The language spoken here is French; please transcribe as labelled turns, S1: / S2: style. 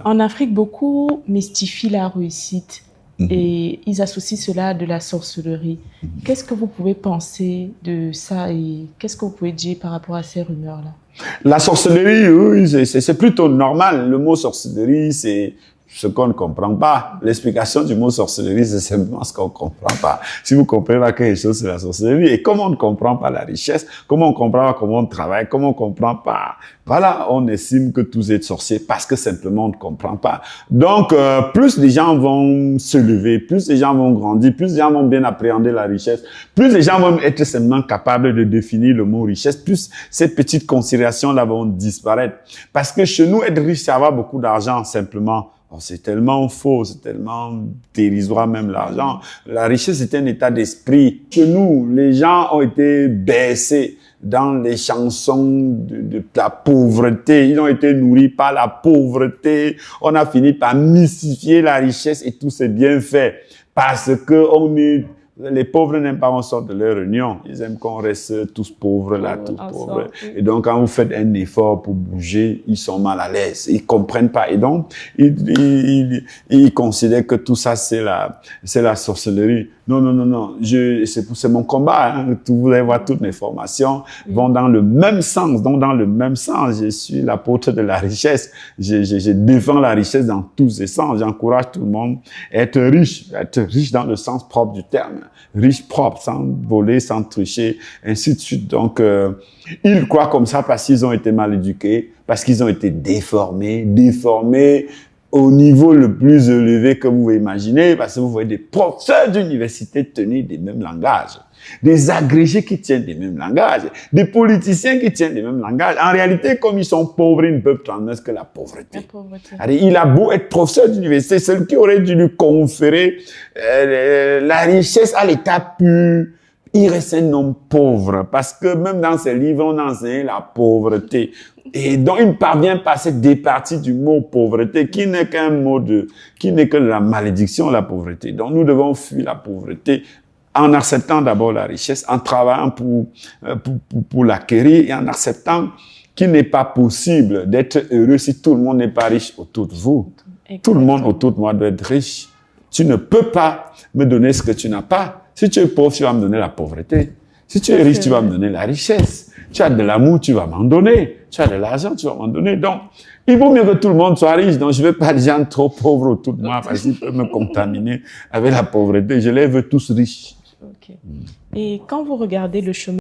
S1: En Afrique, beaucoup mystifient la réussite
S2: Mhm.
S1: et ils associent cela à de la sorcellerie. Qu'est-ce que vous pouvez penser de ça et qu'est-ce que vous pouvez dire par rapport à ces rumeurs-là?
S2: La sorcellerie, oui, c'est plutôt normal. Le mot sorcellerie, c'est ce qu'on ne comprend pas. L'explication du mot sorcellerie, c'est simplement ce qu'on ne comprend pas. Si vous comprenez pas quelque chose, c'est la sorcellerie. Et comme on ne comprend pas la richesse, comme on ne comprend pas comment on travaille, comme on ne comprend pas, voilà, on estime que tous êtes sorciers parce que simplement on ne comprend pas. Donc, plus les gens vont se lever, plus les gens vont grandir, plus les gens vont bien appréhender la richesse, plus les gens vont être simplement capables de définir le mot richesse, plus ces petites considérations-là vont disparaître. Parce que chez nous, être riche, c'est avoir beaucoup d'argent, simplement. Oh, c'est tellement faux, c'est tellement dérisoire même l'argent. La richesse est un état d'esprit. Chez nous, les gens ont été baissés dans les chansons de la pauvreté. Ils ont été nourris par la pauvreté. On a fini par mystifier la richesse et tous ces bienfaits parce que les pauvres n'aiment pas qu'on sorte de leur réunion. Ils aiment qu'on reste tous pauvres là, tous pauvres. Et donc, quand vous faites un effort pour bouger, ils sont mal à l'aise. Ils comprennent pas. Et donc, ils considèrent que tout ça, c'est la sorcellerie. Non, non, non, non. C'est mon combat. Hein. Vous allez voir, toutes mes formations vont dans le même sens. Donc, dans le même sens, je suis l'apôtre de la richesse. Je défends la richesse dans tous ses sens. J'encourage tout le monde à être riche dans le sens propre du terme. Riche propre, sans voler, sans tricher, ainsi de suite. Donc, ils croient comme ça parce qu'ils ont été mal éduqués, parce qu'ils ont été déformés au niveau le plus élevé que vous imaginez, parce que vous voyez des professeurs d'université tenir des mêmes langages, des agrégés qui tiennent des mêmes langages, des politiciens qui tiennent des mêmes langages. En réalité, comme ils sont pauvres, ils ne peuvent transmettre que la pauvreté. Alors, il a beau être professeur d'université, celui qui aurait dû lui conférer la richesse à l'état pur, il reste un homme pauvre, parce que même dans ses livres, on enseigne la pauvreté. Et donc, il ne parvient pas à se départir du mot pauvreté, qui n'est que la malédiction, la pauvreté. Donc, nous devons fuir la pauvreté en acceptant d'abord la richesse, en travaillant pour l'acquérir et en acceptant qu'il n'est pas possible d'être heureux si tout le monde n'est pas riche autour de vous. Exactement. Tout le monde autour de moi doit être riche. Tu ne peux pas me donner ce que tu n'as pas. Si tu es pauvre, tu vas me donner la pauvreté. Si tu es riche, tu vas me donner la richesse. Tu as de l'amour, tu vas m'en donner. Tu as de l'argent, tu vas m'en donner. Donc, il vaut mieux que tout le monde soit riche. Donc, je veux pas des gens trop pauvres autour de moi parce qu'ils peuvent me contaminer avec la pauvreté. Je les veux tous riches.
S1: Okay. Et quand vous regardez le chemin